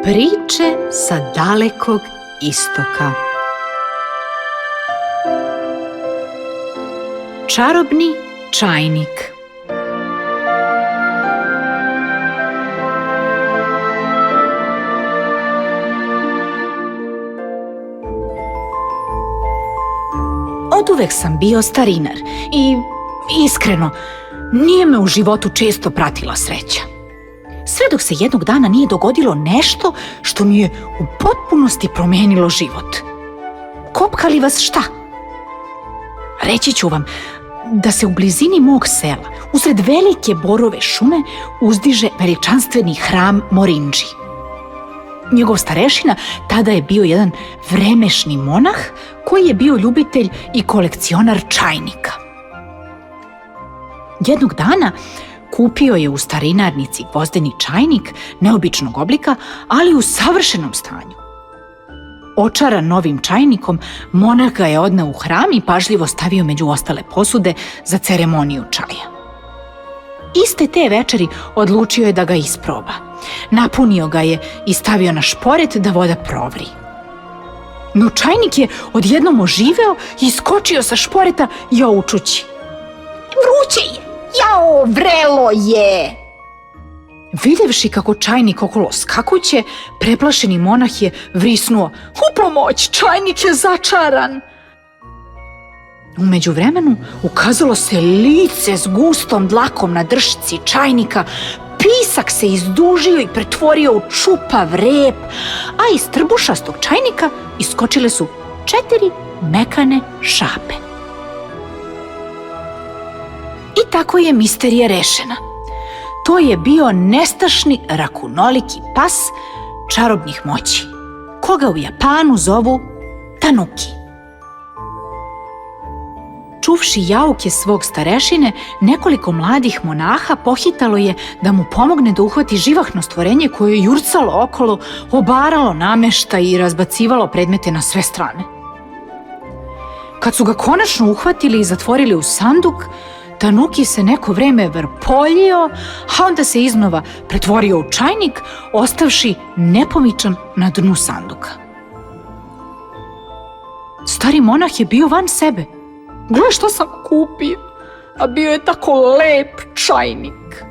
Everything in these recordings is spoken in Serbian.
Priče sa dalekog istoka. Čarobni čajnik. Oduvek sam bio starinar i iskreno, nije me u životu često pratila sreća. Sve dok se jednog dana nije dogodilo nešto što mi je u potpunosti promenilo život. Kopka li vas šta? Reći ću vam da se u blizini mog sela, usred velike borove šume, uzdiže veličanstveni hram Morindži. Njegov starešina tada je bio jedan vremešni monah koji je bio ljubitelj i kolekcionar čajnika. Jednog dana kupio je u starinarnici gvozdeni čajnik neobičnog oblika, ali u savršenom stanju. Očaran novim čajnikom, monah ga je odneo u hram i pažljivo stavio među ostale posude za ceremoniju čaja. Iste te večeri odlučio je da ga isproba. Napunio ga je i stavio na šporet da voda provri. No čajnik je odjednom oživeo i iskočio sa šporeta jaučući: "Vruće je! Jao, vrelo je!" Videvši kako čajnik okolo skakuće, preplašeni monah je vrisnuo: "U pomoć, čajnik je začaran!" U međuvremenu ukazalo se lice s gustom dlakom na dršci čajnika, pisak se izdužio i pretvorio u čupav rep, a iz trbušastog čajnika iskočile su 4 mekane šape. I tako je misterija rešena. To je bio nestašni rakunoliki pas čarobnih moći, koga u Japanu zovu Tanuki. Čuvši jauke svog starešine, nekoliko mladih monaha pohitalo je da mu pomogne da uhvati živahno stvorenje koje je jurcalo okolo, obaralo nameštaj i razbacivalo predmete na sve strane. Kad su ga konačno uhvatili i zatvorili u sanduk, Tanuki se neko vreme vrpoljio, a onda se iznova pretvorio u čajnik, ostavši nepomičan na dnu sanduka. Stari monah je bio van sebe. "Gle što sam kupio, a bio je tako lep čajnik."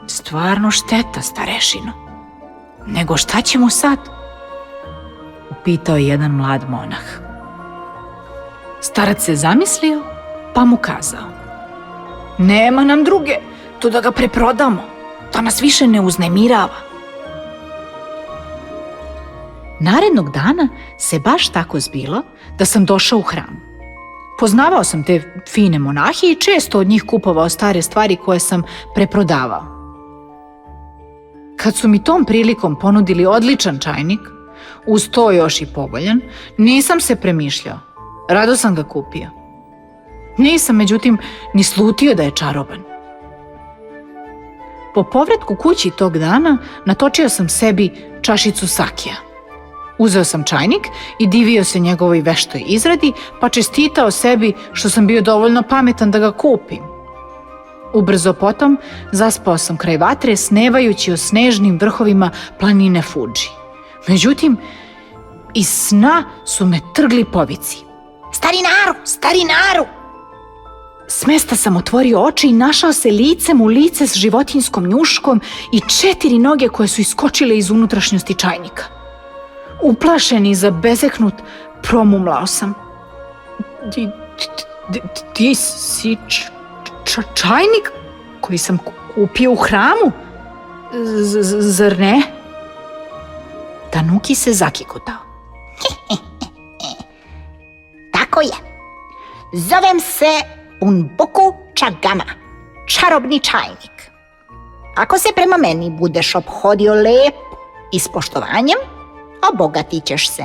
"Stvarno šteta, starešino. Nego šta ćemo sad?" upitao je jedan mlad monah. Starac se zamislio, pa mu kazao: "Nema nam druge, to da ga preprodamo, da nas više ne uznemirava." Narednog dana se baš tako zbilo da sam došao u hram. Poznavao sam te fine monahe i često od njih kupovao stare stvari koje sam preprodavao. Kad su mi tom prilikom ponudili odličan čajnik, uz to još i povoljan, nisam se premišljao. Rado sam ga kupio. Nisam, međutim, ni slutio da je čaroban. Po povratku kući tog dana natočio sam sebi čašicu sakija. Uzeo sam čajnik i divio se njegovoj veštoj izradi, pa čestitao sebi što sam bio dovoljno pametan da ga kupim. Ubrzo potom zaspao sam kraj vatre, snevajući o snežnim vrhovima planine Fudži. Međutim, iz sna su me trgli povici: "Starinaru, starinaru!" Smesta sam otvorio oči i našao se licem u lice s životinjskom njuškom i 4 noge koje su iskočile iz unutrašnjosti čajnika. Uplašen i zabezeknut, promumlao sam: Ti si čajnik koji sam kupio u hramu, zar ne?" Tanuki se zakikotao. "Tako je. Zovem se Unboku Čagama, čarobni čajnik. Ako se prema meni budeš ophodio lep i s poštovanjem, obogatit ćeš se."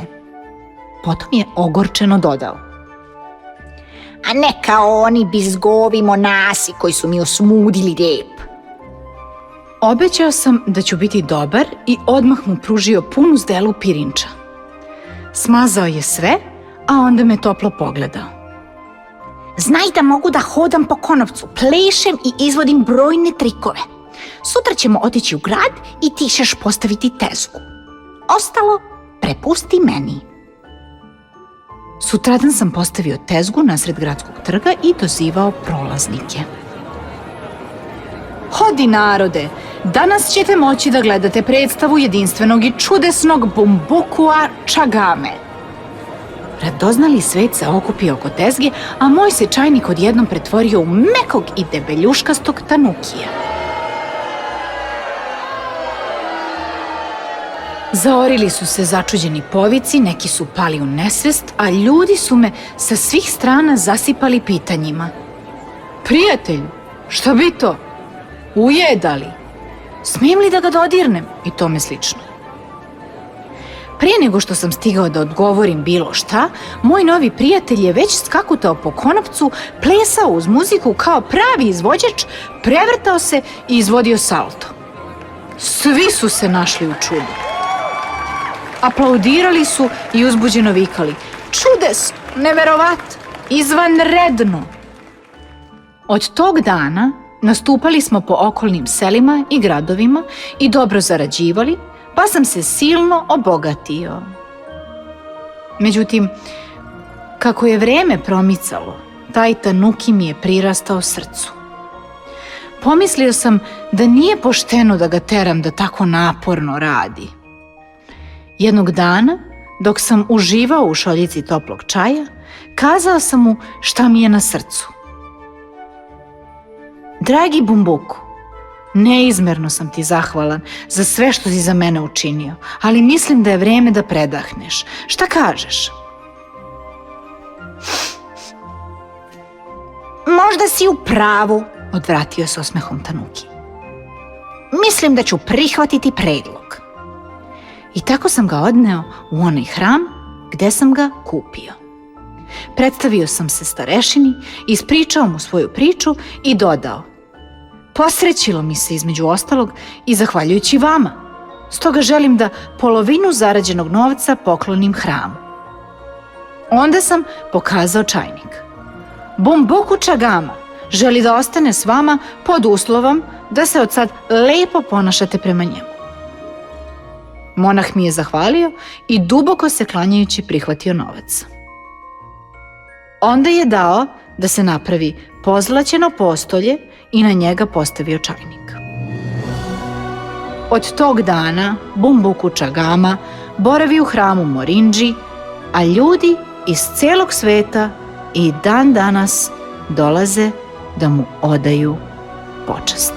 Potom je ogorčeno dodao: "A ne kao oni bizgovi monasi koji su mi osmudili rep." Obećao sam da ću biti dobar i odmah mu pružio punu zdelu pirinča. Smazao je sve, a onda me toplo pogledao. "Znaj da mogu da hodam po konopcu, plešem i izvodim brojne trikove. Sutra ćemo otići u grad i ti ćeš postaviti tezgu. Ostalo prepusti meni. Sutradan sam postavio tezgu nasred gradskog trga i dozivao prolaznike. Hodi narode, danas ćete moći da gledate predstavu jedinstvenog i čudesnog Bumbukua Čagame. Radoznali svet se okupio oko tezge, a moj se čajnik odjednom pretvorio u mekog i debeljuškastog tanukija. Zaorili su se začuđeni povici, neki su pali u nesvest, a ljudi su me sa svih strana zasipali pitanjima. Prijatelju, šta bi to? Ujedali? Smijem li da ga dodirnem? I tome slično. Prije nego što sam stigao da odgovorim bilo šta, moj novi prijatelj je već skakutao po konopcu, plesao uz muziku kao pravi izvođač, prevrtao se i izvodio salto. Svi su se našli u čudu. Aplaudirali su i uzbuđeno vikali: čudesno, neverovatno, izvanredno. Od tog dana nastupali smo po okolnim selima i gradovima i dobro zarađivali, pa sam se silno obogatio. Međutim, kako je vreme promicalo, taj tanuki mi je prirastao srcu. Pomislio sam da nije pošteno da ga teram da tako naporno radi. Jednog dana, dok sam uživao u šoljici toplog čaja, kazao sam mu šta mi je na srcu. Dragi Bumbuku, neizmerno sam ti zahvalan za sve što si za mene učinio, ali mislim da je vreme da predahneš. Šta kažeš? Možda si u pravu, Odvratio se osmehom tanuki. mislim da ću prihvatiti predlog. I tako sam ga odneo u onaj hram gde sam ga kupio. Predstavio sam se starešini, ispričao mu svoju priču i dodao: posrećilo mi se između ostalog i zahvaljujući vama. Stoga želim da polovinu zarađenog novca poklonim hramu. Onda sam pokazao čajnik. Bumbuku Čagama želi da ostane s vama pod uslovom da se od sad lepo ponašate prema njemu. Monah mi je zahvalio i duboko se klanjajući prihvatio novac. Onda je dao da se napravi pozlaćeno postolje i na njega postavio čajnik. Od tog dana Bumbuku Čagama boravi u hramu Morindži, a ljudi iz celog sveta i dan danas dolaze da mu odaju počast.